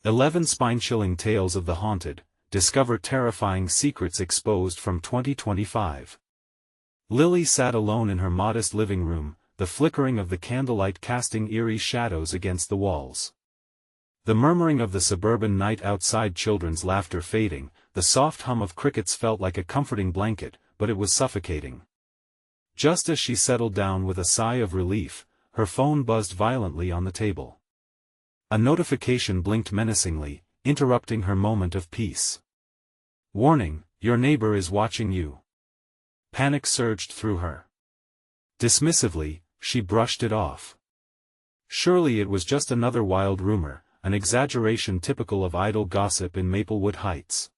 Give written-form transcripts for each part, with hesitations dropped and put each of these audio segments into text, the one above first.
11 spine-chilling tales of the haunted, discover terrifying secrets exposed from 2025. Lily sat alone in her modest living room, the flickering of the candlelight casting eerie shadows against the walls. The murmuring of the suburban night outside, children's laughter fading, the soft hum of crickets felt like a comforting blanket, but it was suffocating. Just as she settled down with a sigh of relief, her phone buzzed violently on the table. A notification blinked menacingly, interrupting her moment of peace. Warning, your neighbor is watching you. Panic surged through her. Dismissively, she brushed it off. Surely it was just another wild rumor, an exaggeration typical of idle gossip in Maplewood Heights.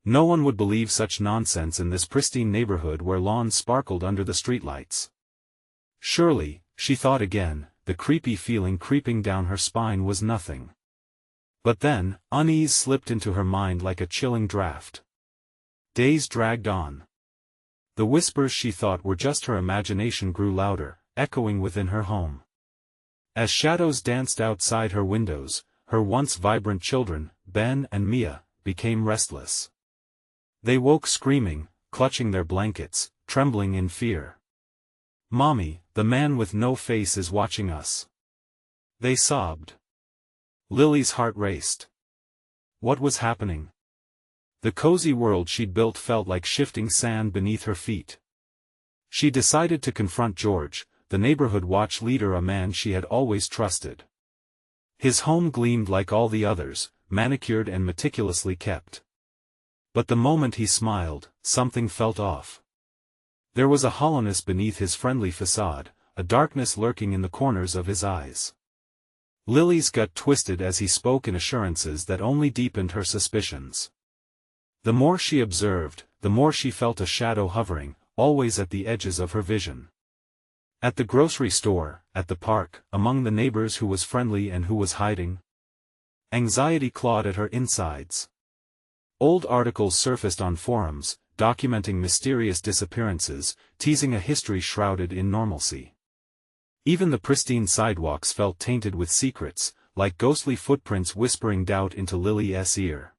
No one would believe such nonsense in this pristine neighborhood where lawns sparkled under the streetlights. Surely, she thought again, the creepy feeling creeping down her spine was nothing. But then, unease slipped into her mind like a chilling draft. Days dragged on. The whispers she thought were just her imagination grew louder, echoing within her home. As shadows danced outside her windows, her once vibrant children, Ben and Mia, became restless. They woke screaming, clutching their blankets, trembling in fear. "Mommy, the man with no face is watching us," they sobbed. Lily's heart raced. What was happening? The cozy world she'd built felt like shifting sand beneath her feet. She decided to confront George, the neighborhood watch leader, a man she had always trusted. His home gleamed like all the others, manicured and meticulously kept. But the moment he smiled, something felt off. There was a hollowness beneath his friendly facade, a darkness lurking in the corners of his eyes. Lily's gut twisted as he spoke in assurances that only deepened her suspicions. The more she observed, the more she felt a shadow hovering, always at the edges of her vision. At the grocery store, at the park, among the neighbors, who was friendly and who was hiding? Anxiety clawed at her insides. Old articles surfaced on forums, documenting mysterious disappearances, teasing a history shrouded in normalcy. Even the pristine sidewalks felt tainted with secrets, like ghostly footprints whispering doubt into Lily's ear.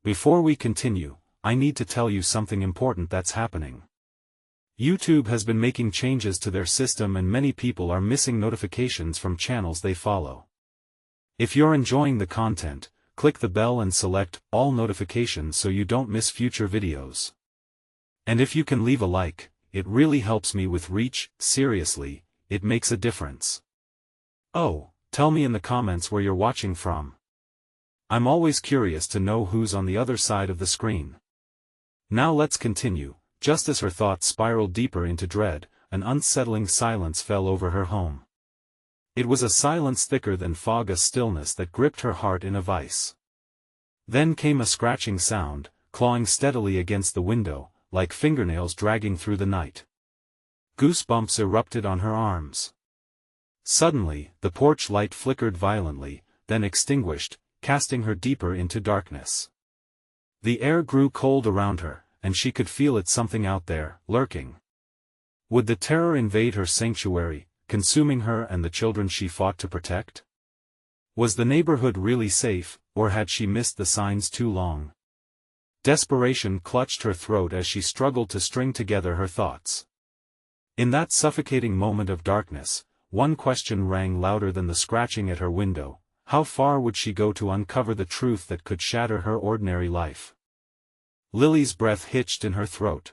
Before we continue, I need to tell you something important that's happening. YouTube has been making changes to their system and many people are missing notifications from channels they follow. If you're enjoying the content, click the bell and select all notifications so you don't miss future videos. And if you can leave a like, it really helps me with reach. Seriously, it makes a difference. Oh, tell me in the comments where you're watching from. I'm always curious to know who's on the other side of the screen. Now let's continue. Just as her thoughts spiraled deeper into dread, an unsettling silence fell over her home. It was a silence thicker than fog, a stillness that gripped her heart in a vice. Then came a scratching sound, clawing steadily against the window, like fingernails dragging through the night. Goosebumps erupted on her arms. Suddenly, the porch light flickered violently, then extinguished, casting her deeper into darkness. The air grew cold around her, and she could feel it, something out there, lurking. Would the terror invade her sanctuary, consuming her and the children she fought to protect? Was the neighborhood really safe, or had she missed the signs too long? Desperation clutched her throat as she struggled to string together her thoughts. In that suffocating moment of darkness, one question rang louder than the scratching at her window: how far would she go to uncover the truth that could shatter her ordinary life? Lily's breath hitched in her throat.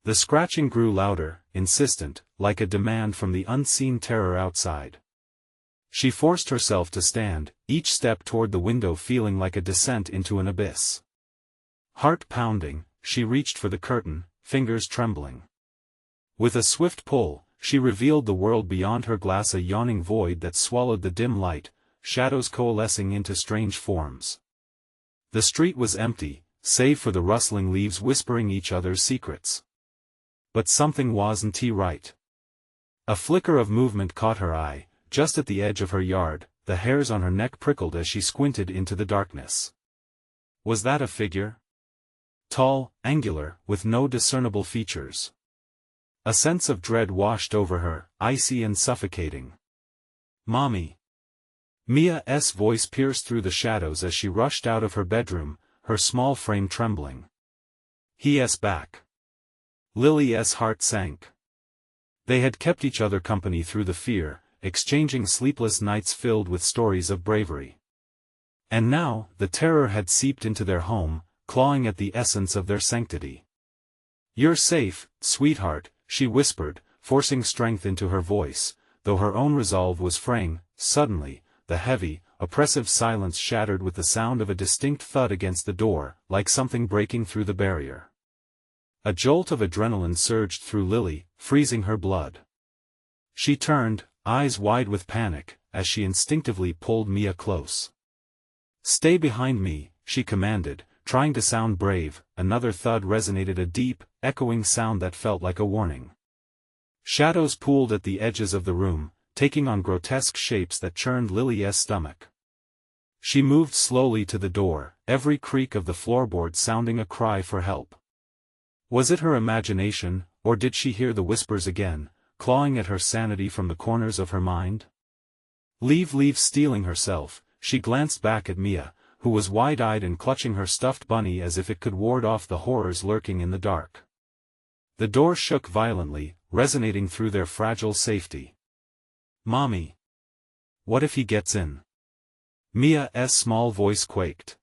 The scratching grew louder, insistent, like a demand from the unseen terror outside. She forced herself to stand, each step toward the window feeling like a descent into an abyss. Heart pounding, she reached for the curtain, fingers trembling. With a swift pull, she revealed the world beyond her glass, a yawning void that swallowed the dim light, shadows coalescing into strange forms. The street was empty, save for the rustling leaves whispering each other's secrets. But something wasn't right. A flicker of movement caught her eye, just at the edge of her yard. The hairs on her neck prickled as she squinted into the darkness. Was that a figure? Tall, angular, with no discernible features. A sense of dread washed over her, icy and suffocating. "Mommy!" Mia's voice pierced through the shadows as she rushed out of her bedroom, her small frame trembling. He's back. Lily's heart sank. They had kept each other company through the fear, exchanging sleepless nights filled with stories of bravery. And now, the terror had seeped into their home, clawing at the essence of their sanctity. "You're safe, sweetheart," she whispered, forcing strength into her voice, though her own resolve was fraying. Suddenly, the heavy, oppressive silence shattered with the sound of a distinct thud against the door, like something breaking through the barrier. A jolt of adrenaline surged through Lily, freezing her blood. She turned, eyes wide with panic, as she instinctively pulled Mia close. "Stay behind me," she commanded, trying to sound brave. Another thud resonated, a deep, echoing sound that felt like a warning. Shadows pooled at the edges of the room, taking on grotesque shapes that churned Lily's stomach. She moved slowly to the door, every creak of the floorboard sounding a cry for help. Was it her imagination, or did she hear the whispers again, clawing at her sanity from the corners of her mind? Leave, steeling herself, she glanced back at Mia, who was wide-eyed and clutching her stuffed bunny as if it could ward off the horrors lurking in the dark. The door shook violently, resonating through their fragile safety. "Mommy! What if he gets in?" Mia's small voice quaked.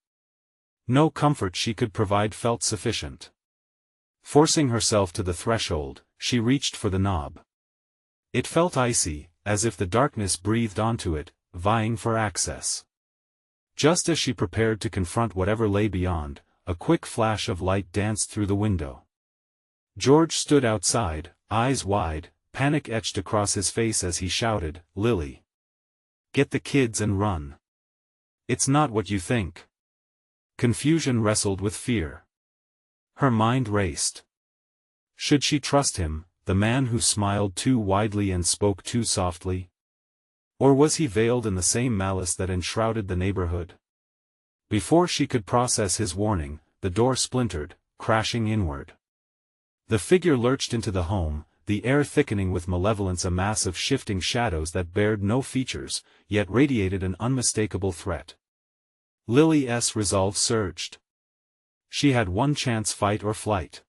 No comfort she could provide felt sufficient. Forcing herself to the threshold, she reached for the knob. It felt icy, as if the darkness breathed onto it, vying for access. Just as she prepared to confront whatever lay beyond, a quick flash of light danced through the window. George stood outside, eyes wide, panic etched across his face as he shouted, "Lily! Get the kids and run. It's not what you think." Confusion wrestled with fear. Her mind raced. Should she trust him, the man who smiled too widely and spoke too softly? Or was he veiled in the same malice that enshrouded the neighborhood? Before she could process his warning, the door splintered, crashing inward. The figure lurched into the home, the air thickening with malevolence, a mass of shifting shadows that bared no features, yet radiated an unmistakable threat. Lily's resolve surged. She had one chance: fight or flight.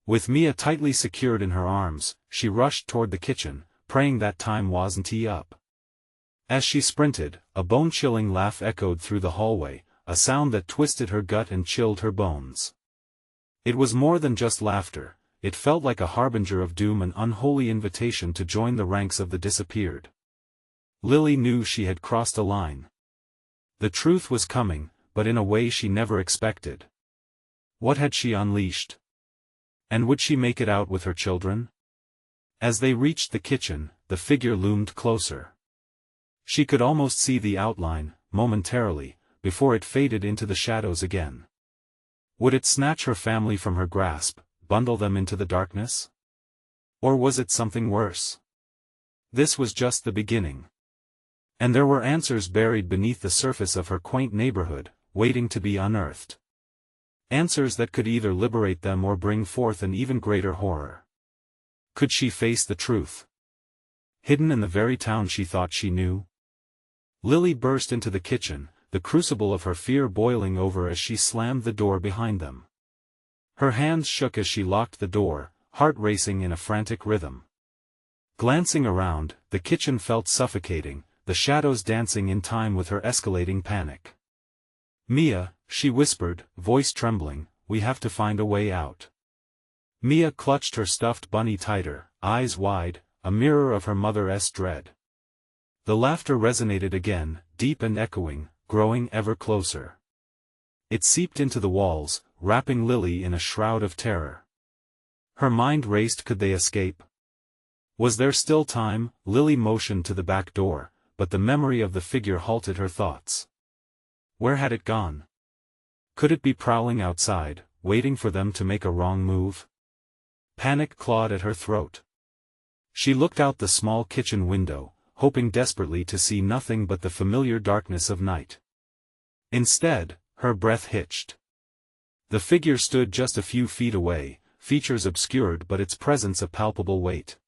With Mia tightly secured in her arms, she rushed toward the kitchen, praying that time wasn't up. As she sprinted, a bone-chilling laugh echoed through the hallway, a sound that twisted her gut and chilled her bones. It was more than just laughter, it felt like a harbinger of doom, an unholy invitation to join the ranks of the disappeared. Lily knew she had crossed a line. The truth was coming, but in a way she never expected. What had she unleashed? And would she make it out with her children? As they reached the kitchen, the figure loomed closer. She could almost see the outline, momentarily, before it faded into the shadows again. Would it snatch her family from her grasp, bundle them into the darkness? Or was it something worse? This was just the beginning. And there were answers buried beneath the surface of her quaint neighborhood, waiting to be unearthed. Answers that could either liberate them or bring forth an even greater horror. Could she face the truth? Hidden in the very town she thought she knew? Lily burst into the kitchen, the crucible of her fear boiling over as she slammed the door behind them. Her hands shook as she locked the door, heart racing in a frantic rhythm. Glancing around, the kitchen felt suffocating, the shadows dancing in time with her escalating panic. "Mia," she whispered, voice trembling, "we have to find a way out." Mia clutched her stuffed bunny tighter, eyes wide, a mirror of her mother's dread. The laughter resonated again, deep and echoing, growing ever closer. It seeped into the walls, wrapping Lily in a shroud of terror. Her mind raced. Could they escape? Was there still time? Lily motioned to the back door, but the memory of the figure halted her thoughts. Where had it gone? Could it be prowling outside, waiting for them to make a wrong move? Panic clawed at her throat. She looked out the small kitchen window, hoping desperately to see nothing but the familiar darkness of night. Instead, her breath hitched. The figure stood just a few feet away, features obscured but its presence a palpable weight.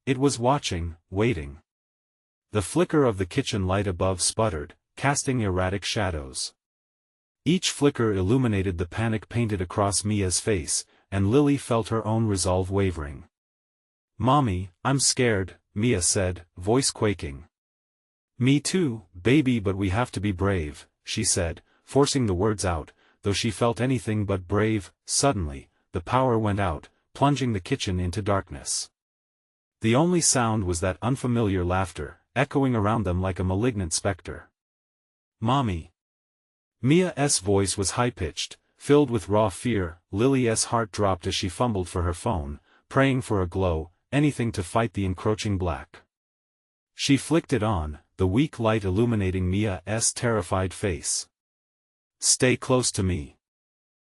It was watching, waiting. The flicker of the kitchen light above sputtered, casting erratic shadows. Each flicker illuminated the panic painted across Mia's face, and Lily felt her own resolve wavering. "Mommy, I'm scared," Mia said, voice quaking. "Me too, baby, but we have to be brave," she said, forcing the words out, though she felt anything but brave. Suddenly, the power went out, plunging the kitchen into darkness. The only sound was that unfamiliar laughter, echoing around them like a malignant specter. "Mommy." Mia's voice was high-pitched, filled with raw fear. Lily's heart dropped as she fumbled for her phone, praying for a glow, anything to fight the encroaching black. She flicked it on, the weak light illuminating Mia's terrified face. "Stay close to me,"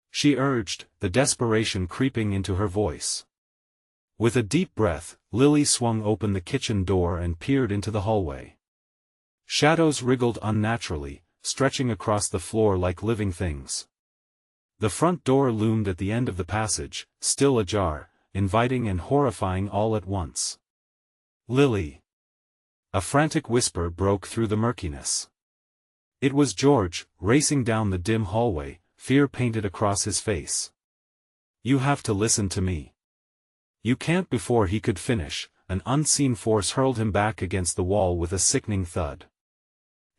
she urged, the desperation creeping into her voice. With a deep breath, Lily swung open the kitchen door and peered into the hallway. Shadows wriggled unnaturally, stretching across the floor like living things. The front door loomed at the end of the passage, still ajar, inviting and horrifying all at once. "Lily!" A frantic whisper broke through the murkiness. It was George, racing down the dim hallway, fear painted across his face. "You have to listen to me." "You can't." Before he could finish, an unseen force hurled him back against the wall with a sickening thud.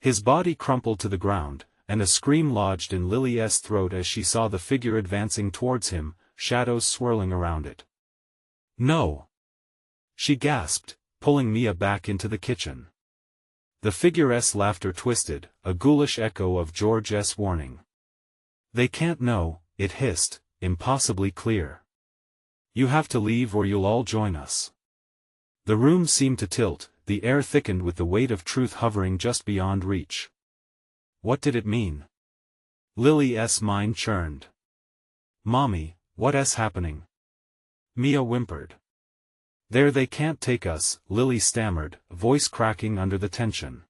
His body crumpled to the ground, and a scream lodged in Lily's throat as she saw the figure advancing towards him, shadows swirling around it. "No!" she gasped, pulling Mia back into the kitchen. The figure's laughter twisted, a ghoulish echo of George's warning. "They can't know," it hissed, impossibly clear. "You have to leave or you'll all join us." The room seemed to tilt, the air thickened with the weight of truth hovering just beyond reach. What did it mean? Lily's mind churned. "Mommy, what's happening?" Mia whimpered. They can't take us," Lily stammered, voice cracking under the tension.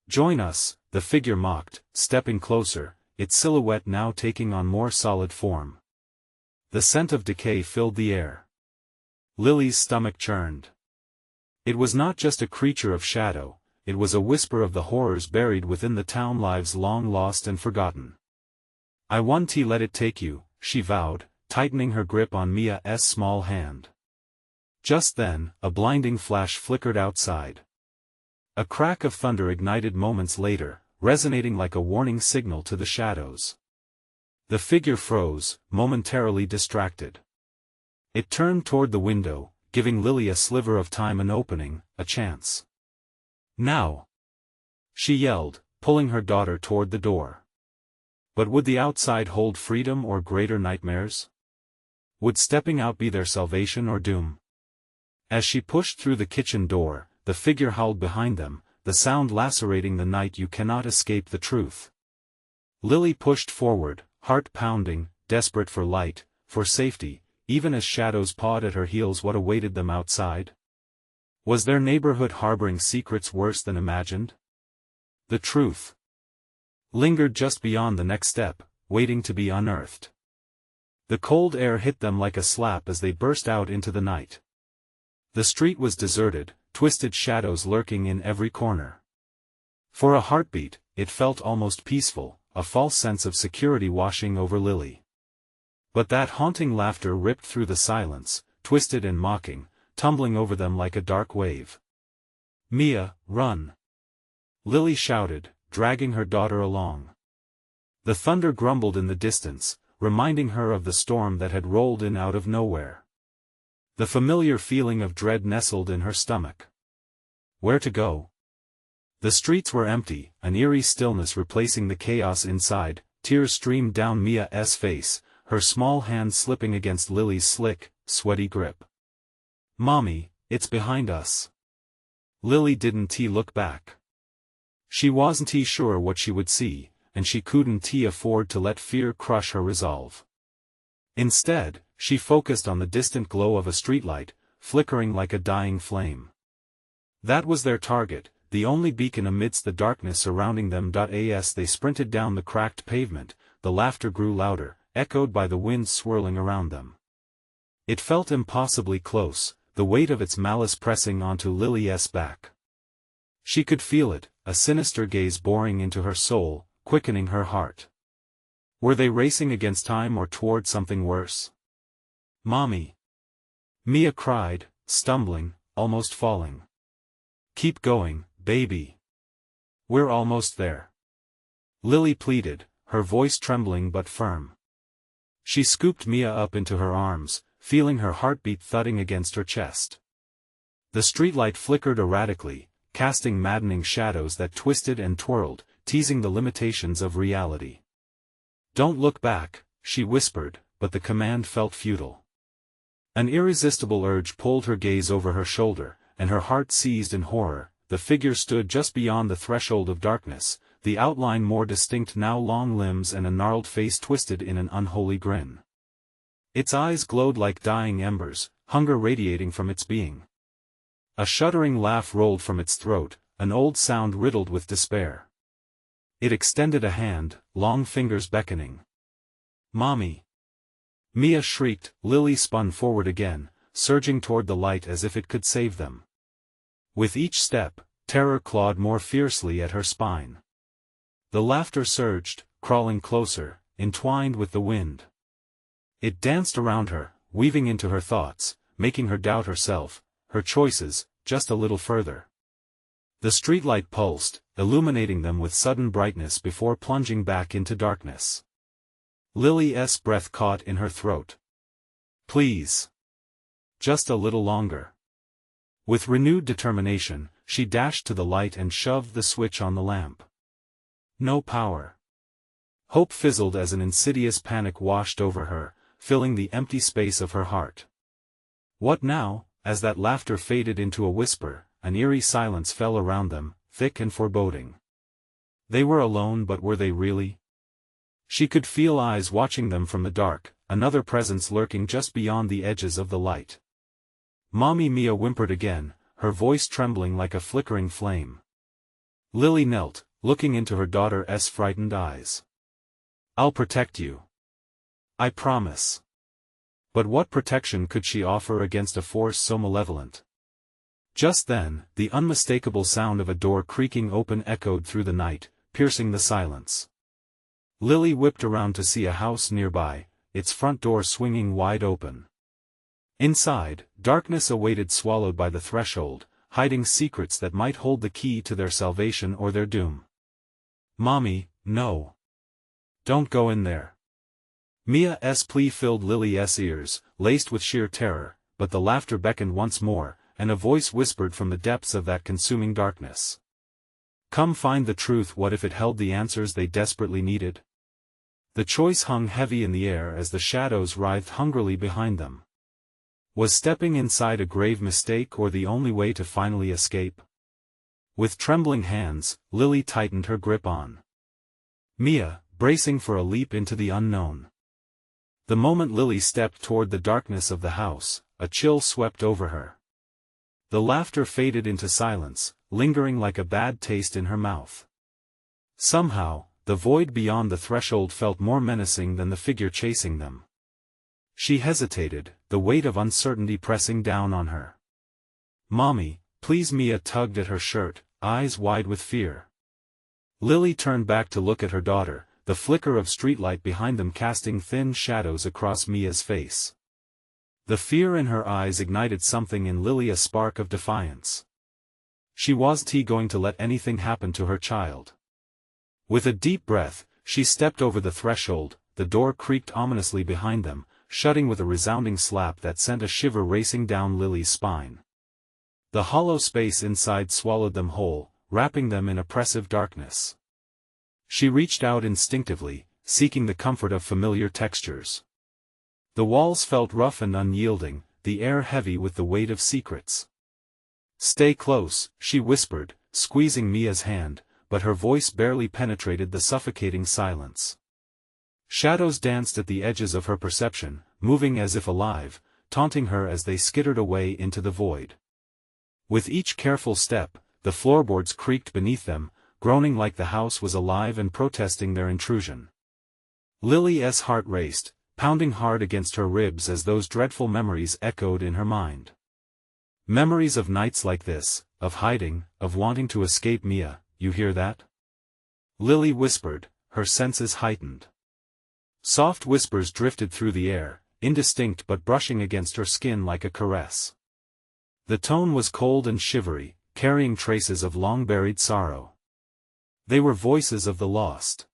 "Join us," the figure mocked, stepping closer, its silhouette now taking on more solid form. The scent of decay filled the air. Lily's stomach churned. It was not just a creature of shadow, it was a whisper of the horrors buried within the town, lives long lost and forgotten. "I won't let it take you," she vowed, tightening her grip on Mia's small hand. Just then, a blinding flash flickered outside. A crack of thunder ignited moments later, resonating like a warning signal to the shadows. The figure froze, momentarily distracted. It turned toward the window, giving Lily a sliver of time, an opening, a chance. "Now!" she yelled, pulling her daughter toward the door. But would the outside hold freedom or greater nightmares? Would stepping out be their salvation or doom? As she pushed through the kitchen door, the figure howled behind them, the sound lacerating the night. "You cannot escape the truth." Lily pushed forward, heart pounding, desperate for light, for safety, even as shadows pawed at her heels. What awaited them outside? Was their neighborhood harboring secrets worse than imagined? The truth lingered just beyond the next step, waiting to be unearthed. The cold air hit them like a slap as they burst out into the night. The street was deserted, twisted shadows lurking in every corner. For a heartbeat, it felt almost peaceful, a false sense of security washing over Lily. But that haunting laughter ripped through the silence, twisted and mocking, tumbling over them like a dark wave. "Mia, run!" Lily shouted, dragging her daughter along. The thunder grumbled in the distance, reminding her of the storm that had rolled in out of nowhere. The familiar feeling of dread nestled in her stomach. Where to go? The streets were empty, an eerie stillness replacing the chaos inside. Tears streamed down Mia's face, her small hand slipping against Lily's slick, sweaty grip. "Mommy, it's behind us." Lily didn't look back. She wasn't sure what she would see, and she couldn't afford to let fear crush her resolve. Instead, she focused on the distant glow of a streetlight, flickering like a dying flame. That was their target, the only beacon amidst the darkness surrounding them. As they sprinted down the cracked pavement, the laughter grew louder, echoed by the wind swirling around them. It felt impossibly close, the weight of its malice pressing onto Lily's back. She could feel it, a sinister gaze boring into her soul, quickening her heart. Were they racing against time or toward something worse? "Mommy!" Mia cried, stumbling, almost falling. "Keep going, baby. We're almost there." Lily pleaded, her voice trembling but firm. She scooped Mia up into her arms, feeling her heartbeat thudding against her chest. The streetlight flickered erratically, casting maddening shadows that twisted and twirled, teasing the limitations of reality. "Don't look back," she whispered, but the command felt futile. An irresistible urge pulled her gaze over her shoulder, and her heart seized in horror. The figure stood just beyond the threshold of darkness, the outline more distinct now, long limbs and a gnarled face twisted in an unholy grin. Its eyes glowed like dying embers, hunger radiating from its being. A shuddering laugh rolled from its throat, an old sound riddled with despair. It extended a hand, long fingers beckoning. "Mommy!" Mia shrieked. Lily spun forward again, surging toward the light as if it could save them. With each step, terror clawed more fiercely at her spine. The laughter surged, crawling closer, entwined with the wind. It danced around her, weaving into her thoughts, making her doubt herself, her choices, just a little further. The streetlight pulsed, illuminating them with sudden brightness before plunging back into darkness. Lily's breath caught in her throat. "Please. Just a little longer." With renewed determination, she dashed to the light and shoved the switch on the lamp. No power. Hope fizzled as an insidious panic washed over her, filling the empty space of her heart. What now? As that laughter faded into a whisper, an eerie silence fell around them, thick and foreboding. They were alone, but were they really? She could feel eyes watching them from the dark, another presence lurking just beyond the edges of the light. "Mommy!" Mia whimpered again, her voice trembling like a flickering flame. Lily knelt, looking into her daughter's frightened eyes. "I'll protect you. I promise." But what protection could she offer against a force so malevolent? Just then, the unmistakable sound of a door creaking open echoed through the night, piercing the silence. Lily whipped around to see a house nearby, its front door swinging wide open. Inside, darkness awaited, swallowed by the threshold, hiding secrets that might hold the key to their salvation or their doom. "Mommy, no. Don't go in there." Mia's plea filled Lily's ears, laced with sheer terror, but the laughter beckoned once more, and a voice whispered from the depths of that consuming darkness. "Come find the truth." What if it held the answers they desperately needed? The choice hung heavy in the air as the shadows writhed hungrily behind them. Was stepping inside a grave mistake or the only way to finally escape? With trembling hands, Lily tightened her grip on Mia, bracing for a leap into the unknown. The moment Lily stepped toward the darkness of the house, a chill swept over her. The laughter faded into silence, lingering like a bad taste in her mouth. Somehow, the void beyond the threshold felt more menacing than the figure chasing them. She hesitated, the weight of uncertainty pressing down on her. "Mommy, please." Mia tugged at her shirt, eyes wide with fear. Lily turned back to look at her daughter, the flicker of streetlight behind them casting thin shadows across Mia's face. The fear in her eyes ignited something in Lily, a spark of defiance. She wasn't going to let anything happen to her child. With a deep breath, she stepped over the threshold. The door creaked ominously behind them, shutting with a resounding slap that sent a shiver racing down Lily's spine. The hollow space inside swallowed them whole, wrapping them in oppressive darkness. She reached out instinctively, seeking the comfort of familiar textures. The walls felt rough and unyielding, the air heavy with the weight of secrets. "Stay close," she whispered, squeezing Mia's hand, but her voice barely penetrated the suffocating silence. Shadows danced at the edges of her perception, moving as if alive, taunting her as they skittered away into the void. With each careful step, the floorboards creaked beneath them, groaning like the house was alive and protesting their intrusion. Lily's heart raced, pounding hard against her ribs as those dreadful memories echoed in her mind. Memories of nights like this, of hiding, of wanting to escape. Mia, you hear that? Lily whispered, her senses heightened. Soft whispers drifted through the air, indistinct but brushing against her skin like a caress. The tone was cold and shivery, carrying traces of long-buried sorrow. They were voices of the lost.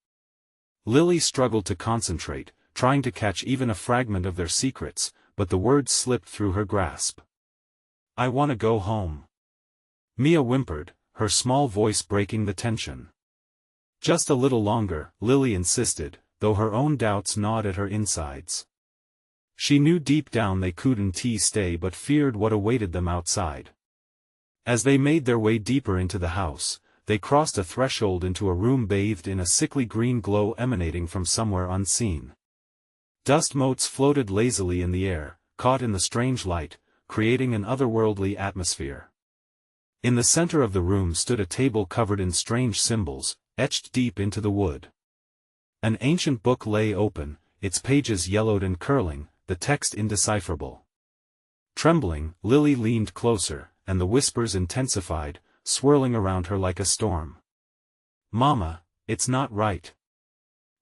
Lily struggled to concentrate, trying to catch even a fragment of their secrets, but the words slipped through her grasp. I want to go home. Mia whimpered, her small voice breaking the tension. Just a little longer, Lily insisted, though her own doubts gnawed at her insides. She knew deep down they couldn't stay but feared what awaited them outside. As they made their way deeper into the house, they crossed a threshold into a room bathed in a sickly green glow emanating from somewhere unseen. Dust motes floated lazily in the air, caught in the strange light, creating an otherworldly atmosphere. In the center of the room stood a table covered in strange symbols, etched deep into the wood. An ancient book lay open, its pages yellowed and curling, the text indecipherable. Trembling, Lily leaned closer, and the whispers intensified, swirling around her like a storm. Mama, it's not right.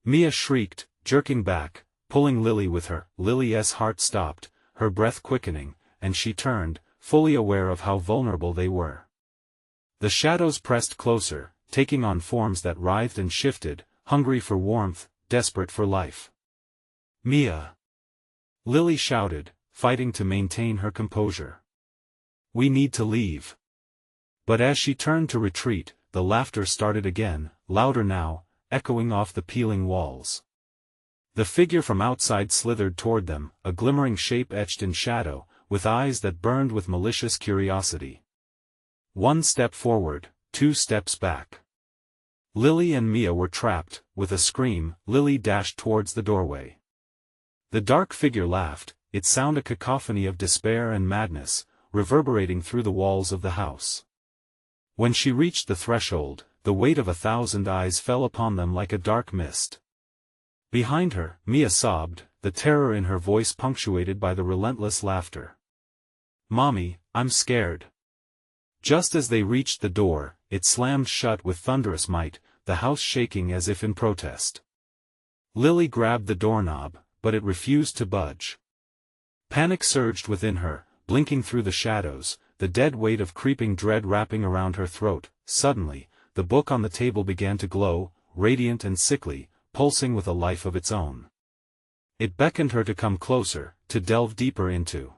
Mia shrieked, jerking back, pulling Lily with her. Lily's heart stopped, her breath quickening, and she turned, fully aware of how vulnerable they were. The shadows pressed closer, taking on forms that writhed and shifted, hungry for warmth, desperate for life. Mia! Lily shouted, fighting to maintain her composure. We need to leave. But as she turned to retreat, the laughter started again, louder now, echoing off the peeling walls. The figure from outside slithered toward them, a glimmering shape etched in shadow, with eyes that burned with malicious curiosity. One step forward, 2 steps back. Lily and Mia were trapped. With a scream, Lily dashed towards the doorway. The dark figure laughed, its sound a cacophony of despair and madness, reverberating through the walls of the house. When she reached the threshold, the weight of 1,000 eyes fell upon them like a dark mist. Behind her, Mia sobbed, the terror in her voice punctuated by the relentless laughter. Mommy, I'm scared. Just as they reached the door, it slammed shut with thunderous might, the house shaking as if in protest. Lily grabbed the doorknob, but it refused to budge. Panic surged within her, blinking through the shadows, the dead weight of creeping dread wrapping around her throat. Suddenly, the book on the table began to glow, radiant and sickly, pulsing with a life of its own. It beckoned her to come closer, to delve deeper into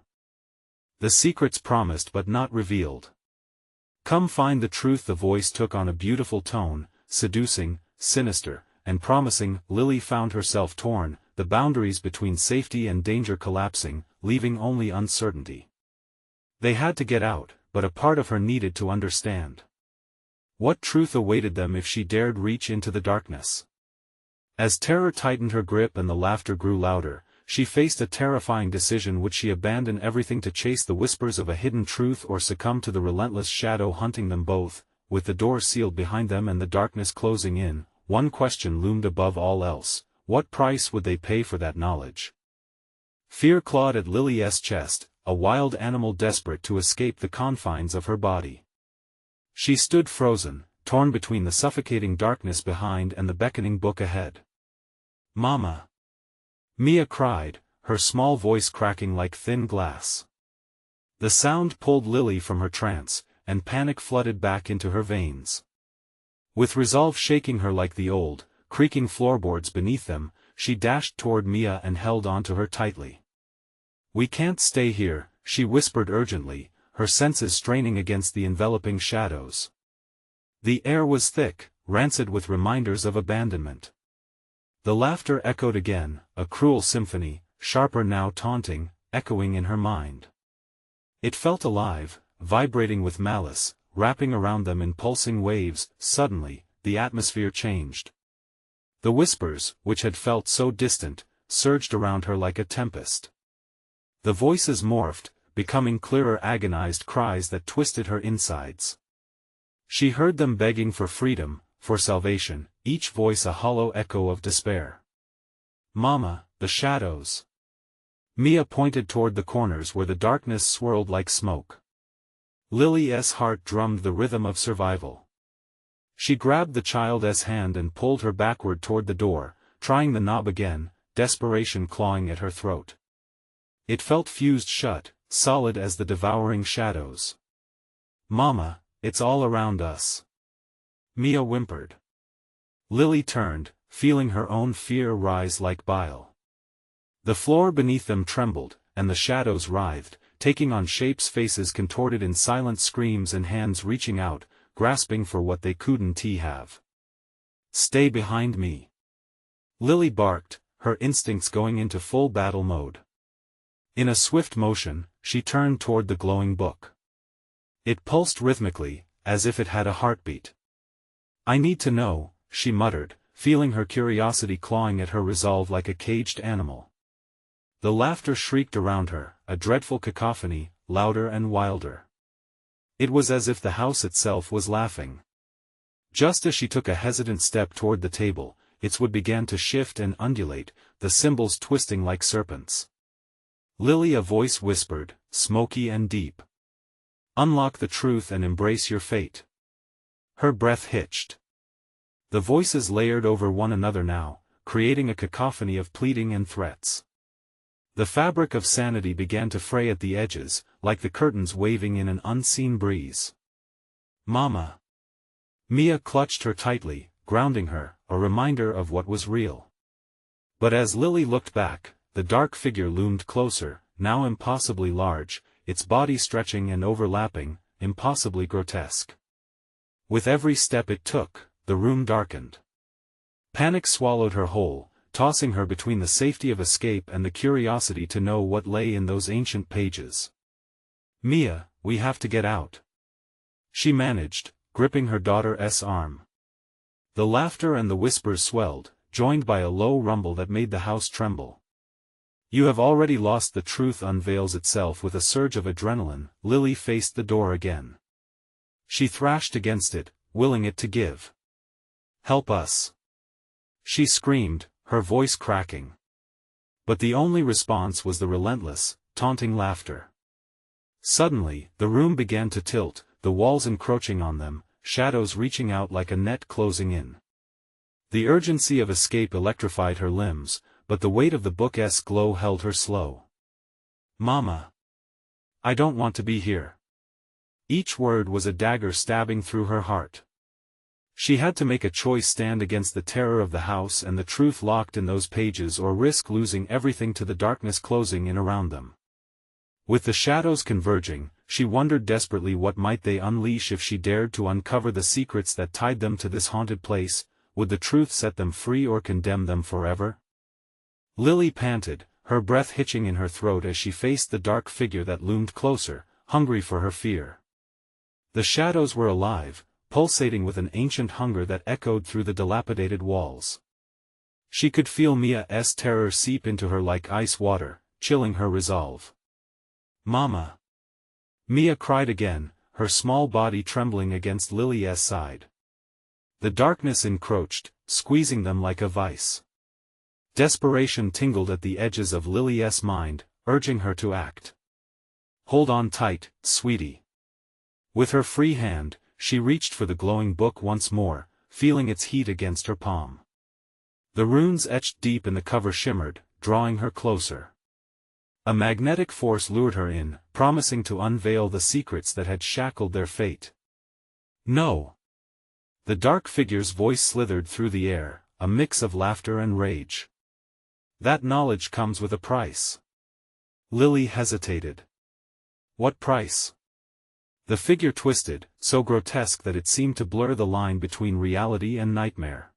the secrets promised but not revealed. Come find the truth. The voice took on a beautiful tone, seducing, sinister, and promising. Lily found herself torn, the boundaries between safety and danger collapsing, leaving only uncertainty. They had to get out, but a part of her needed to understand. What truth awaited them if she dared reach into the darkness? As terror tightened her grip and the laughter grew louder, she faced a terrifying decision. Would she abandon everything to chase the whispers of a hidden truth or succumb to the relentless shadow hunting them both? With the door sealed behind them and the darkness closing in, one question loomed above all else: what price would they pay for that knowledge? Fear clawed at Lily's chest, a wild animal desperate to escape the confines of her body. She stood frozen, torn between the suffocating darkness behind and the beckoning book ahead. Mama! Mia cried, her small voice cracking like thin glass. The sound pulled Lily from her trance, and panic flooded back into her veins. With resolve shaking her like the old, creaking floorboards beneath them, she dashed toward Mia and held onto her tightly. We can't stay here, she whispered urgently, her senses straining against the enveloping shadows. The air was thick, rancid with reminders of abandonment. The laughter echoed again, a cruel symphony, sharper now, taunting, echoing in her mind. It felt alive, vibrating with malice, wrapping around them in pulsing waves. Suddenly, the atmosphere changed. The whispers, which had felt so distant, surged around her like a tempest. The voices morphed, becoming clearer, agonized cries that twisted her insides. She heard them begging for freedom, for salvation, each voice a hollow echo of despair. Mama, the shadows! Mia pointed toward the corners where the darkness swirled like smoke. Lily's heart drummed the rhythm of survival. She grabbed the child's hand and pulled her backward toward the door, trying the knob again, desperation clawing at her throat. It felt fused shut, solid as the devouring shadows. "Mama, it's all around us," Mia whimpered. Lily turned, feeling her own fear rise like bile. The floor beneath them trembled, and the shadows writhed, taking on shapes, faces contorted in silent screams and hands reaching out, grasping for what they couldn't have. "Stay behind me," Lily barked, her instincts going into full battle mode. In a swift motion, she turned toward the glowing book. It pulsed rhythmically, as if it had a heartbeat. "I need to know," she muttered, feeling her curiosity clawing at her resolve like a caged animal. The laughter shrieked around her, a dreadful cacophony, louder and wilder. It was as if the house itself was laughing. Just as she took a hesitant step toward the table, its wood began to shift and undulate, the cymbals twisting like serpents. "Lily," a voice whispered, smoky and deep. "Unlock the truth and embrace your fate." Her breath hitched. The voices layered over one another now, creating a cacophony of pleading and threats. The fabric of sanity began to fray at the edges, like the curtains waving in an unseen breeze. "Mama." Mia clutched her tightly, grounding her, a reminder of what was real. But as Lily looked back, the dark figure loomed closer, now impossibly large, its body stretching and overlapping, impossibly grotesque. With every step it took, the room darkened. Panic swallowed her whole, tossing her between the safety of escape and the curiosity to know what lay in those ancient pages. "Mia, we have to get out," she managed, gripping her daughter's arm. The laughter and the whispers swelled, joined by a low rumble that made the house tremble. "You have already lost." The truth unveils itself with a surge of adrenaline. Lily faced the door again. She thrashed against it, willing it to give. "Help us," she screamed, her voice cracking. But the only response was the relentless, taunting laughter. Suddenly, the room began to tilt, the walls encroaching on them, shadows reaching out like a net closing in. The urgency of escape electrified her limbs, but the weight of the book's glow held her slow. "Mama. I don't want to be here." Each word was a dagger stabbing through her heart. She had to make a choice: stand against the terror of the house and the truth locked in those pages, or risk losing everything to the darkness closing in around them. With the shadows converging, she wondered desperately what might they unleash if she dared to uncover the secrets that tied them to this haunted place. Would the truth set them free or condemn them forever? Lily panted, her breath hitching in her throat as she faced the dark figure that loomed closer, hungry for her fear. The shadows were alive, pulsating with an ancient hunger that echoed through the dilapidated walls. She could feel Mia's terror seep into her like ice water, chilling her resolve. "Mama." Mia cried again, her small body trembling against Lily's side. The darkness encroached, squeezing them like a vice. Desperation tingled at the edges of Lily's mind, urging her to act. "Hold on tight, sweetie." With her free hand, she reached for the glowing book once more, feeling its heat against her palm. The runes etched deep in the cover shimmered, drawing her closer. A magnetic force lured her in, promising to unveil the secrets that had shackled their fate. "No." The dark figure's voice slithered through the air, a mix of laughter and rage. "That knowledge comes with a price." Lily hesitated. "What price?" The figure twisted, so grotesque that it seemed to blur the line between reality and nightmare.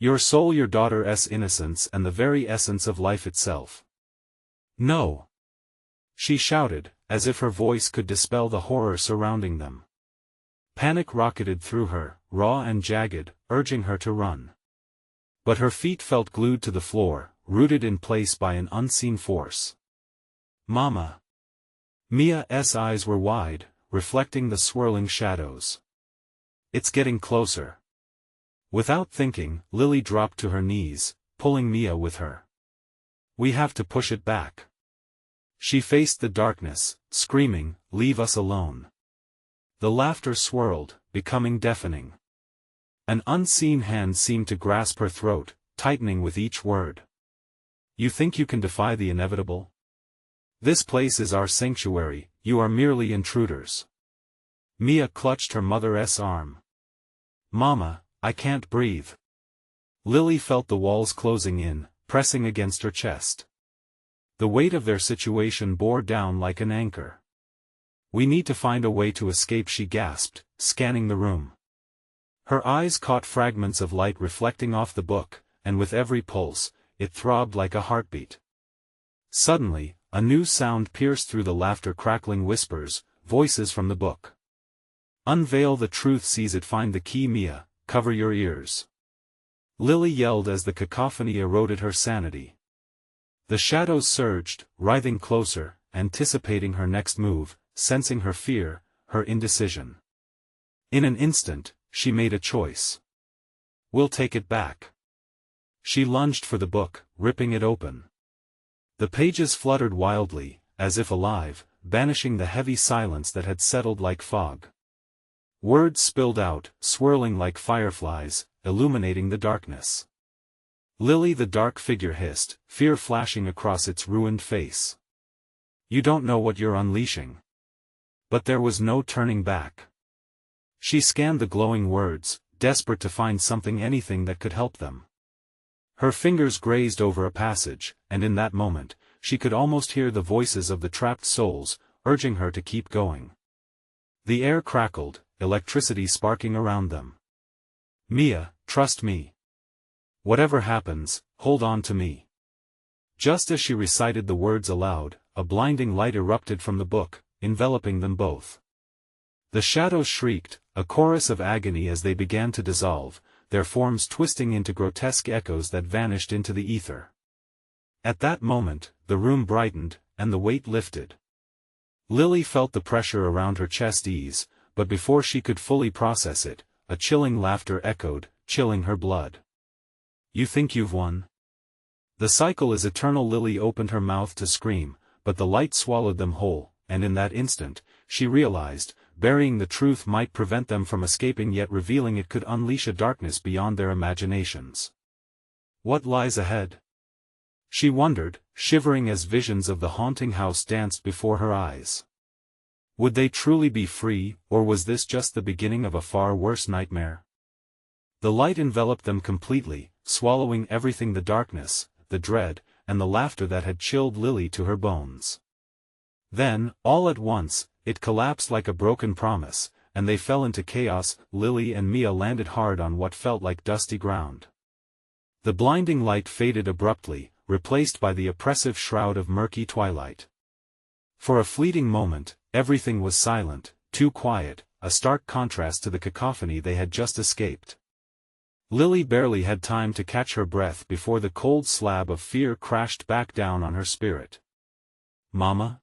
"Your soul, your daughter's innocence, and the very essence of life itself." "No!" she shouted, as if her voice could dispel the horror surrounding them. Panic rocketed through her, raw and jagged, urging her to run. But her feet felt glued to the floor, rooted in place by an unseen force. "Mama." Mia's eyes were wide, reflecting the swirling shadows. "It's getting closer." Without thinking, Lily dropped to her knees, pulling Mia with her. "We have to push it back." She faced the darkness, screaming, "Leave us alone." The laughter swirled, becoming deafening. An unseen hand seemed to grasp her throat, tightening with each word. You think you can defy the inevitable? This place is our sanctuary, you are merely intruders. Mia clutched her mother's arm. Mama, I can't breathe. Lily felt the walls closing in, pressing against her chest. The weight of their situation bore down like an anchor. We need to find a way to escape, she gasped, scanning the room. Her eyes caught fragments of light reflecting off the book, and with every pulse, it throbbed like a heartbeat. Suddenly, a new sound pierced through the laughter, crackling whispers, voices from the book. Unveil the truth, seize it, find the key, Mia, cover your ears. Lily yelled as the cacophony eroded her sanity. The shadows surged, writhing closer, anticipating her next move, sensing her fear, her indecision. In an instant, she made a choice. We'll take it back. She lunged for the book, ripping it open. The pages fluttered wildly, as if alive, banishing the heavy silence that had settled like fog. Words spilled out, swirling like fireflies, illuminating the darkness. Lily, the dark figure hissed, fear flashing across its ruined face. You don't know what you're unleashing. But there was no turning back. She scanned the glowing words, desperate to find something, anything that could help them. Her fingers grazed over a passage, and in that moment, she could almost hear the voices of the trapped souls, urging her to keep going. The air crackled, electricity sparking around them. Mia, trust me. Whatever happens, hold on to me. Just as she recited the words aloud, a blinding light erupted from the book, enveloping them both. The shadows shrieked, a chorus of agony as they began to dissolve, their forms twisting into grotesque echoes that vanished into the ether. At that moment, the room brightened, and the weight lifted. Lily felt the pressure around her chest ease, but before she could fully process it, a chilling laughter echoed, chilling her blood. You think you've won? The cycle is eternal. Lily opened her mouth to scream, but the light swallowed them whole, and in that instant, she realized, burying the truth might prevent them from escaping, yet revealing it could unleash a darkness beyond their imaginations. What lies ahead? She wondered, shivering as visions of the haunting house danced before her eyes. Would they truly be free, or was this just the beginning of a far worse nightmare? The light enveloped them completely, swallowing everything: the darkness, the dread, and the laughter that had chilled Lily to her bones. Then, all at once, it collapsed like a broken promise, and they fell into chaos. Lily and Mia landed hard on what felt like dusty ground. The blinding light faded abruptly, replaced by the oppressive shroud of murky twilight. For a fleeting moment, everything was silent, too quiet, a stark contrast to the cacophony they had just escaped. Lily barely had time to catch her breath before the cold slab of fear crashed back down on her spirit. Mama?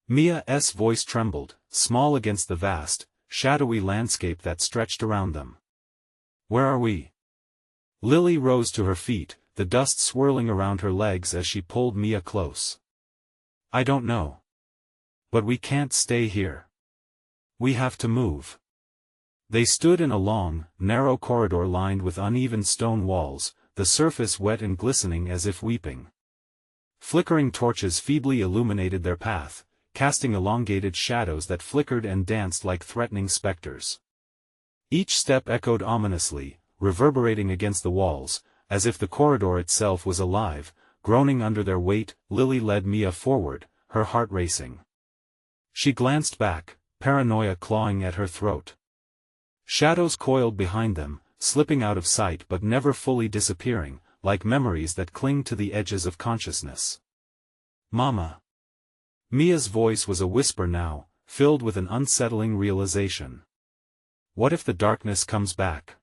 Mia's voice trembled, small against the vast, shadowy landscape that stretched around them. Where are we? Lily rose to her feet, the dust swirling around her legs as she pulled Mia close. I don't know. But we can't stay here. We have to move. They stood in a long, narrow corridor lined with uneven stone walls, the surface wet and glistening as if weeping. Flickering torches feebly illuminated their path, casting elongated shadows that flickered and danced like threatening specters. Each step echoed ominously, reverberating against the walls, as if the corridor itself was alive, groaning under their weight. Lily led Mia forward, her heart racing. She glanced back, paranoia clawing at her throat. Shadows coiled behind them, slipping out of sight but never fully disappearing, like memories that cling to the edges of consciousness. Mama. Mia's voice was a whisper now, filled with an unsettling realization. What if the darkness comes back?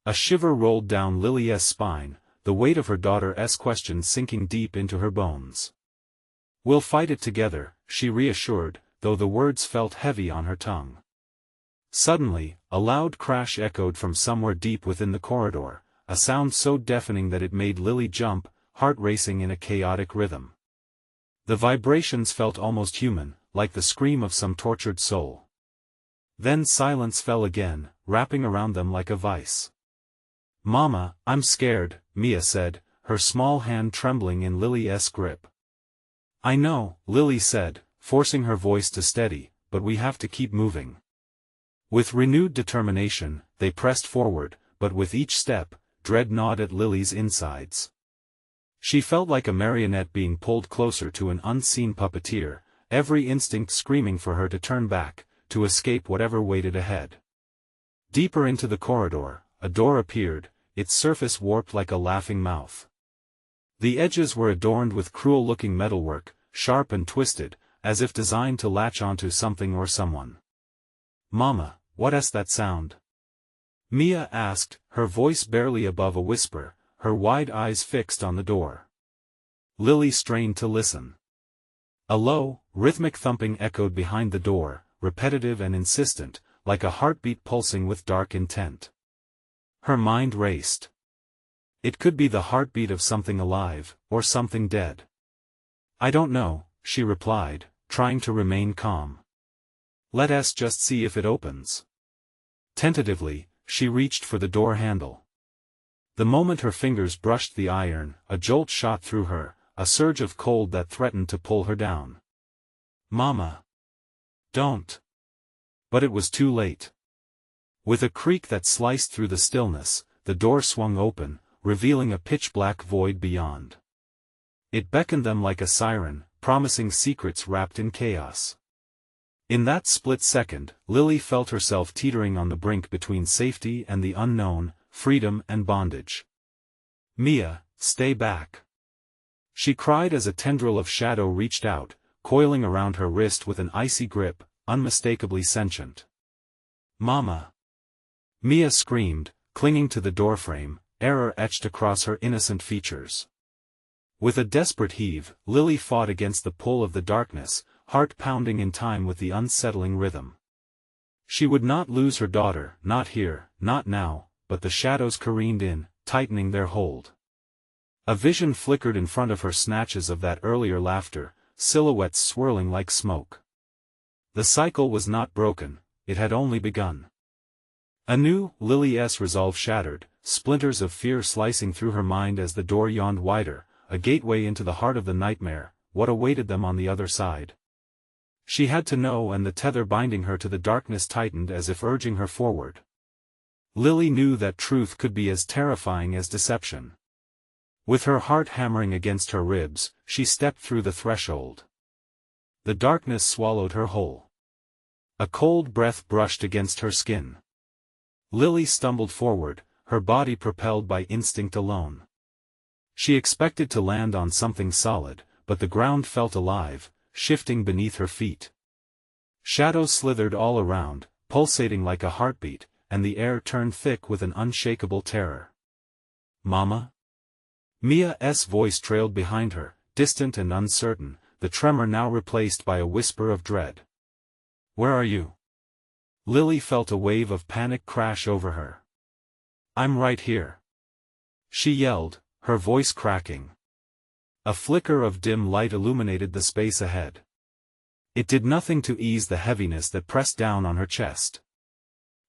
A shiver rolled down Lily's spine, the weight of her daughter's question sinking deep into her bones. We'll fight it together, she reassured, though the words felt heavy on her tongue. Suddenly, a loud crash echoed from somewhere deep within the corridor, a sound so deafening that it made Lily jump, heart racing in a chaotic rhythm. The vibrations felt almost human, like the scream of some tortured soul. Then silence fell again, wrapping around them like a vice. "Mama, I'm scared," Mia said, her small hand trembling in Lily's grip. "I know," Lily said, forcing her voice to steady, "but we have to keep moving." With renewed determination, they pressed forward, but with each step, dread gnawed at Lily's insides. She felt like a marionette being pulled closer to an unseen puppeteer, every instinct screaming for her to turn back, to escape whatever waited ahead. Deeper into the corridor, a door appeared, its surface warped like a laughing mouth. The edges were adorned with cruel-looking metalwork, sharp and twisted, as if designed to latch onto something or someone. "Mama, what's that sound?" Mia asked, her voice barely above a whisper, her wide eyes fixed on the door. Lily strained to listen. A low, rhythmic thumping echoed behind the door, repetitive and insistent, like a heartbeat pulsing with dark intent. Her mind raced. It could be the heartbeat of something alive, or something dead. "I don't know," she replied, trying to remain calm. "Let us just see if it opens." Tentatively, she reached for the door handle. The moment her fingers brushed the iron, a jolt shot through her, a surge of cold that threatened to pull her down. "Mama! Don't!" But it was too late. With a creak that sliced through the stillness, the door swung open, revealing a pitch-black void beyond. It beckoned them like a siren, promising secrets wrapped in chaos. In that split second, Lily felt herself teetering on the brink between safety and the unknown, freedom and bondage. "Mia, stay back!" she cried as a tendril of shadow reached out, coiling around her wrist with an icy grip, unmistakably sentient. "Mama!" Mia screamed, clinging to the doorframe, error etched across her innocent features. With a desperate heave, Lily fought against the pull of the darkness, heart pounding in time with the unsettling rhythm. She would not lose her daughter, not here, not now, but the shadows careened in, tightening their hold. A vision flickered in front of her, snatches of that earlier laughter, silhouettes swirling like smoke. The cycle was not broken, it had only begun. Anew, Lily's resolve shattered, splinters of fear slicing through her mind as the door yawned wider, a gateway into the heart of the nightmare, what awaited them on the other side. She had to know, and the tether binding her to the darkness tightened as if urging her forward. Lily knew that truth could be as terrifying as deception. With her heart hammering against her ribs, she stepped through the threshold. The darkness swallowed her whole. A cold breath brushed against her skin. Lily stumbled forward, her body propelled by instinct alone. She expected to land on something solid, but the ground felt alive, shifting beneath her feet. Shadows slithered all around, pulsating like a heartbeat, and the air turned thick with an unshakable terror. "Mama?" Mia's voice trailed behind her, distant and uncertain, the tremor now replaced by a whisper of dread. "Where are you?" Lily felt a wave of panic crash over her. "I'm right here," she yelled, her voice cracking. A flicker of dim light illuminated the space ahead. It did nothing to ease the heaviness that pressed down on her chest.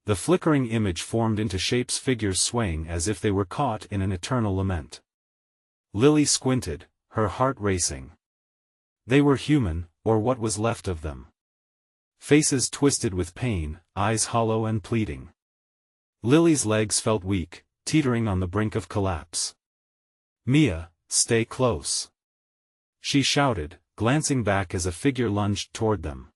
The flickering image formed into shapes, figures swaying as if they were caught in an eternal lament. Lily squinted, her heart racing. They were human, or what was left of them. Faces twisted with pain, eyes hollow and pleading. Lily's legs felt weak, teetering on the brink of collapse. "Mia, stay close," she shouted, glancing back as a figure lunged toward them.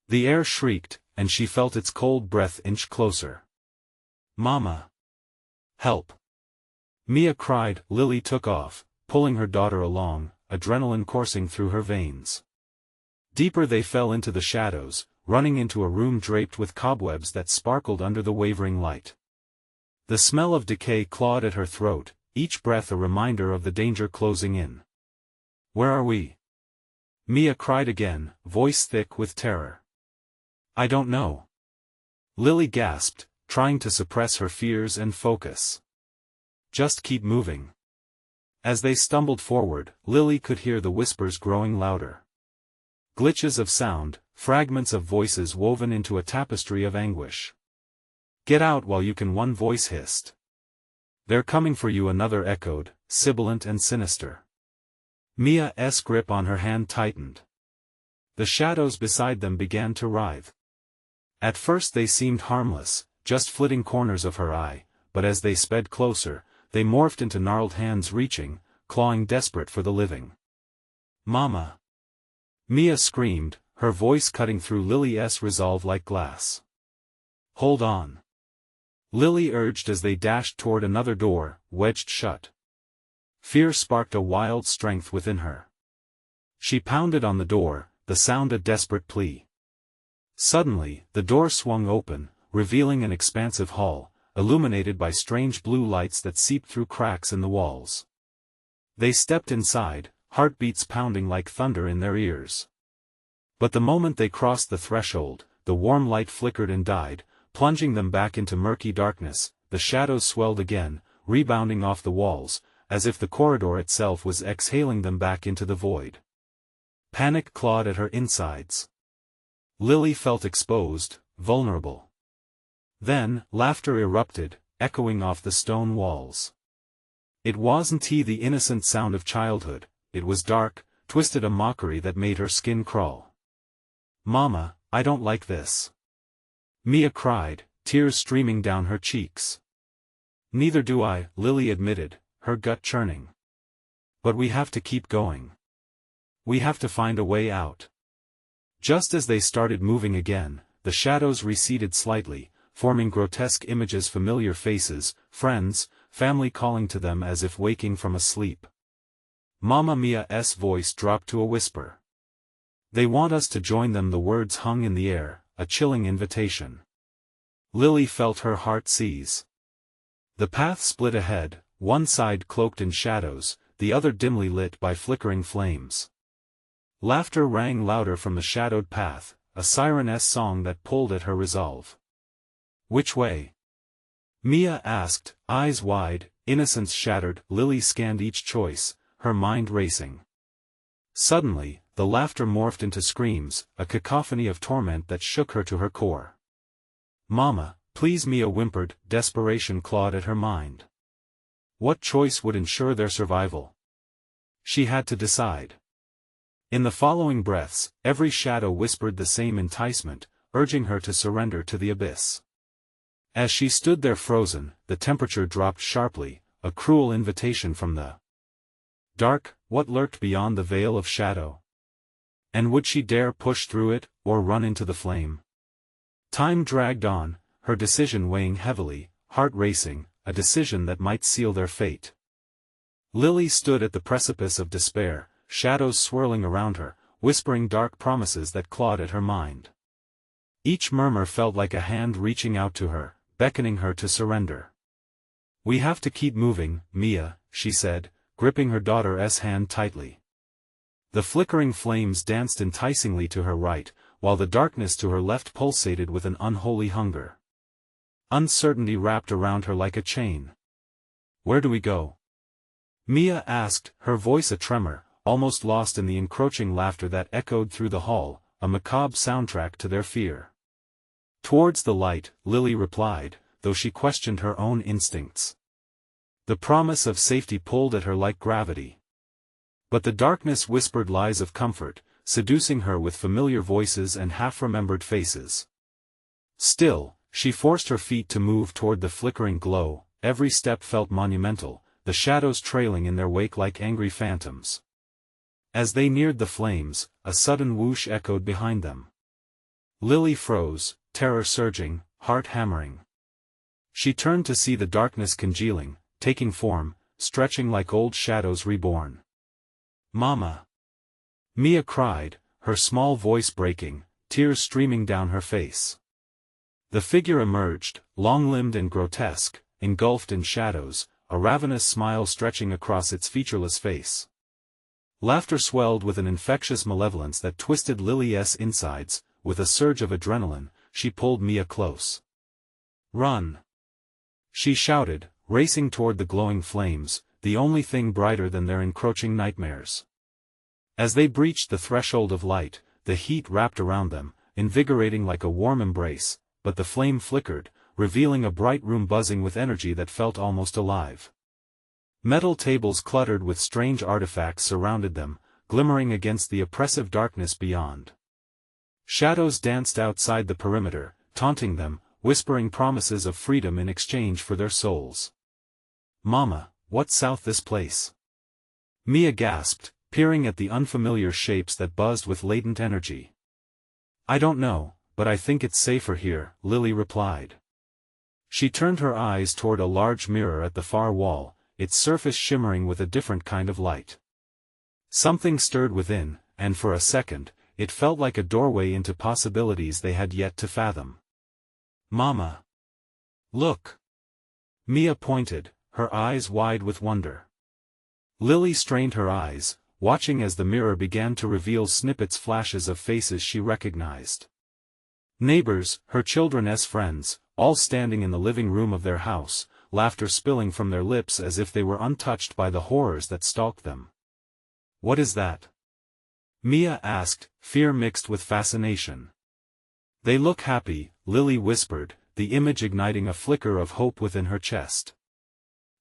The air shrieked, and she felt its cold breath inch closer. "Mama! Help!" Mia cried. Lily took off, pulling her daughter along, adrenaline coursing through her veins. Deeper they fell into the shadows, running into a room draped with cobwebs that sparkled under the wavering light. The smell of decay clawed at her throat, each breath a reminder of the danger closing in. "Where are we?" Mia cried again, voice thick with terror. "I don't know." Lily gasped, trying to suppress her fears and focus. "Just keep moving." As they stumbled forward, Lily could hear the whispers growing louder. glitches of sound, fragments of voices woven into a tapestry of anguish. "Get out while you can," one voice hissed. "They're coming for you," another echoed, sibilant and sinister. Mia's grip on her hand tightened. The shadows beside them began to writhe. At first they seemed harmless, just flitting corners of her eye, but as they sped closer, they morphed into gnarled hands reaching, clawing desperate for the living. "Mama!" Mia screamed, her voice cutting through Lily's resolve like glass. "Hold on," Lily urged as they dashed toward another door, wedged shut. Fear sparked a wild strength within her. She pounded on the door, the sound a desperate plea. Suddenly, the door swung open, revealing an expansive hall, illuminated by strange blue lights that seeped through cracks in the walls. They stepped inside, heartbeats pounding like thunder in their ears. But the moment they crossed the threshold, the warm light flickered and died, plunging them back into murky darkness. The shadows swelled again, rebounding off the walls, as if the corridor itself was exhaling them back into the void. Panic clawed at her insides. Lily felt exposed, vulnerable. Then, laughter erupted, echoing off the stone walls. It wasn't the innocent sound of childhood, it was dark, twisted, a mockery that made her skin crawl. "Mama, I don't like this," Mia cried, tears streaming down her cheeks. "Neither do I," Lily admitted, her gut churning. "But we have to keep going. We have to find a way out." Just as they started moving again, the shadows receded slightly, forming grotesque images, familiar faces, friends, family calling to them as if waking from a sleep. Mama Mia's voice dropped to a whisper. "They want us to join them." The words hung in the air, a chilling invitation. Lily felt her heart seize. The path split ahead, one side cloaked in shadows, the other dimly lit by flickering flames. Laughter rang louder from the shadowed path, a siren's song that pulled at her resolve. "Which way?" Mia asked, eyes wide, innocence shattered. Lily scanned each choice, her mind racing. Suddenly, the laughter morphed into screams, a cacophony of torment that shook her to her core. "Mama, please," Mia whimpered, desperation clawed at her mind. What choice would ensure their survival? She had to decide. In the following breaths, every shadow whispered the same enticement, urging her to surrender to the abyss. As she stood there frozen, the temperature dropped sharply, a cruel invitation from the dark. What lurked beyond the veil of shadow? And would she dare push through it, or run into the flame? Time dragged on, her decision weighing heavily, heart racing, a decision that might seal their fate. Lily stood at the precipice of despair, shadows swirling around her, whispering dark promises that clawed at her mind. Each murmur felt like a hand reaching out to her, beckoning her to surrender. "We have to keep moving, Mia," she said, gripping her daughter's hand tightly. The flickering flames danced enticingly to her right, while the darkness to her left pulsated with an unholy hunger. Uncertainty wrapped around her like a chain. "Where do we go?" Mia asked, her voice a tremor, almost lost in the encroaching laughter that echoed through the hall, a macabre soundtrack to their fear. "Towards the light," Lily replied, though she questioned her own instincts. The promise of safety pulled at her like gravity. But the darkness whispered lies of comfort, seducing her with familiar voices and half-remembered faces. Still, she forced her feet to move toward the flickering glow. Every step felt monumental, the shadows trailing in their wake like angry phantoms. As they neared the flames, a sudden whoosh echoed behind them. Lily froze, terror surging, heart hammering. She turned to see the darkness congealing, taking form, stretching like old shadows reborn. "Mama!" Mia cried, her small voice breaking, tears streaming down her face. The figure emerged, long-limbed and grotesque, engulfed in shadows, a ravenous smile stretching across its featureless face. Laughter swelled with an infectious malevolence that twisted Lily's insides. With a surge of adrenaline, she pulled Mia close. "Run!" she shouted, racing toward the glowing flames, the only thing brighter than their encroaching nightmares. As they breached the threshold of light, the heat wrapped around them, invigorating like a warm embrace, but the flame flickered, revealing a bright room buzzing with energy that felt almost alive. Metal tables cluttered with strange artifacts surrounded them, glimmering against the oppressive darkness beyond. Shadows danced outside the perimeter, taunting them, whispering promises of freedom in exchange for their souls. "Mama, what's south this place?" Mia gasped, peering at the unfamiliar shapes that buzzed with latent energy. "I don't know, but I think it's safer here," Lily replied. She turned her eyes toward a large mirror at the far wall, its surface shimmering with a different kind of light. Something stirred within, and for a second, it felt like a doorway into possibilities they had yet to fathom. "Mama! Look!" Mia pointed, her eyes wide with wonder. Lily strained her eyes, watching as the mirror began to reveal flashes of faces she recognized. Neighbors, her children's friends, all standing in the living room of their house, laughter spilling from their lips as if they were untouched by the horrors that stalked them. "What is that?" Mia asked, fear mixed with fascination. "They look happy," Lily whispered, the image igniting a flicker of hope within her chest.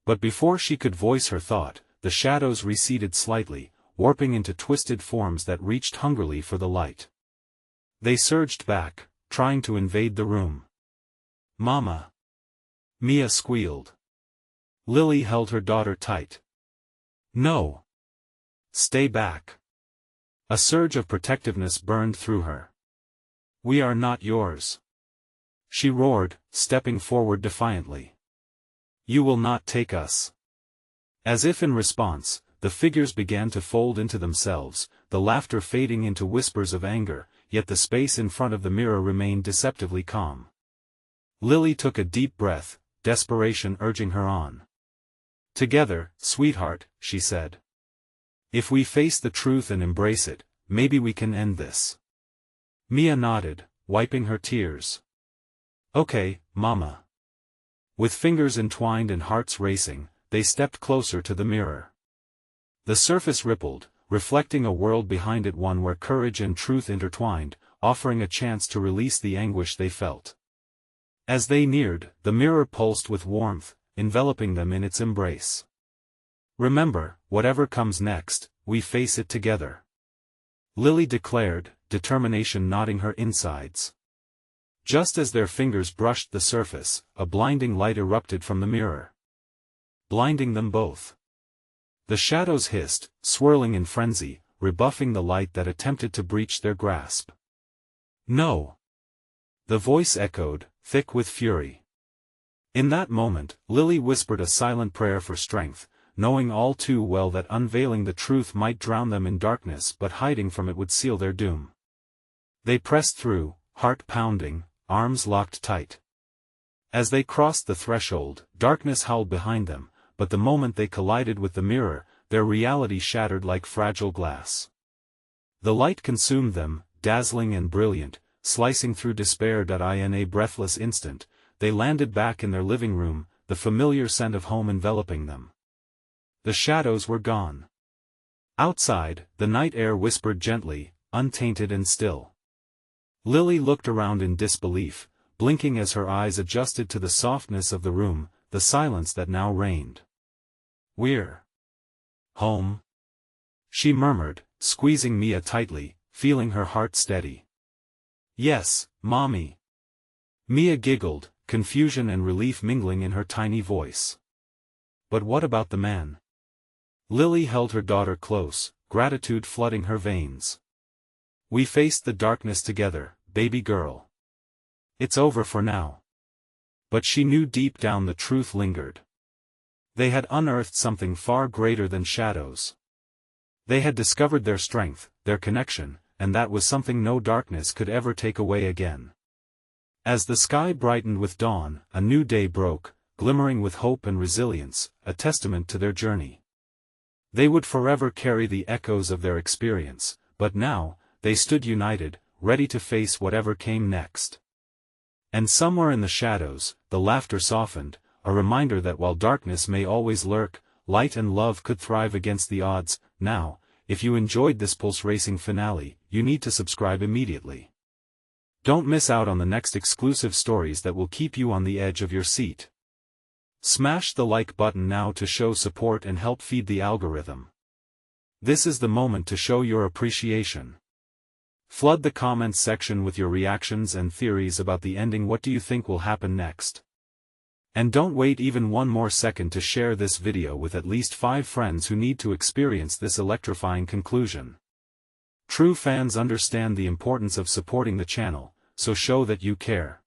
But before she could voice her thought, the shadows receded slightly, warping into twisted forms that reached hungrily for the light. They surged back, trying to invade the room. "Mama!" Mia squealed. Lily held her daughter tight. "No! Stay back!" A surge of protectiveness burned through her. "We are not yours!" she roared, stepping forward defiantly. "You will not take us!" As if in response, the figures began to fold into themselves, the laughter fading into whispers of anger, yet the space in front of the mirror remained deceptively calm. Lily took a deep breath, desperation urging her on. "Together, sweetheart," she said. "If we face the truth and embrace it, maybe we can end this." Mia nodded, wiping her tears. "Okay, Mama." With fingers entwined and hearts racing, they stepped closer to the mirror. The surface rippled, reflecting a world behind it, one where courage and truth intertwined, offering a chance to release the anguish they felt. As they neared, the mirror pulsed with warmth, enveloping them in its embrace. "Remember, whatever comes next, we face it together," Lily declared, determination knotting her insides. Just as their fingers brushed the surface, a blinding light erupted from the mirror, blinding them both. The shadows hissed, swirling in frenzy, rebuffing the light that attempted to breach their grasp. "No!" The voice echoed, thick with fury. In that moment, Lily whispered a silent prayer for strength, knowing all too well that unveiling the truth might drown them in darkness but hiding from it would seal their doom. They pressed through, heart pounding, arms locked tight. As they crossed the threshold, darkness howled behind them, but the moment they collided with the mirror, their reality shattered like fragile glass. The light consumed them, dazzling and brilliant, slicing through despair. In a breathless instant, they landed back in their living room, the familiar scent of home enveloping them. The shadows were gone. Outside, the night air whispered gently, untainted and still. Lily looked around in disbelief, blinking as her eyes adjusted to the softness of the room, the silence that now reigned. "We're home," she murmured, squeezing Mia tightly, feeling her heart steady. "Yes, Mommy." Mia giggled, confusion and relief mingling in her tiny voice. "But what about the man?" Lily held her daughter close, gratitude flooding her veins. "We faced the darkness together, baby girl. It's over for now." But she knew deep down the truth lingered. They had unearthed something far greater than shadows. They had discovered their strength, their connection, and that was something no darkness could ever take away again. As the sky brightened with dawn, a new day broke, glimmering with hope and resilience, a testament to their journey. They would forever carry the echoes of their experience, but now, they stood united, ready to face whatever came next. And somewhere in the shadows, the laughter softened, a reminder that while darkness may always lurk, light and love could thrive against the odds. Now, if you enjoyed this pulse racing finale, you need to subscribe immediately. Don't miss out on the next exclusive stories that will keep you on the edge of your seat. Smash the like button now to show support and help feed the algorithm. This is the moment to show your appreciation. Flood the comments section with your reactions and theories about the ending. What do you think will happen next? And don't wait even one more second to share this video with at least 5 friends who need to experience this electrifying conclusion. True fans understand the importance of supporting the channel, so show that you care.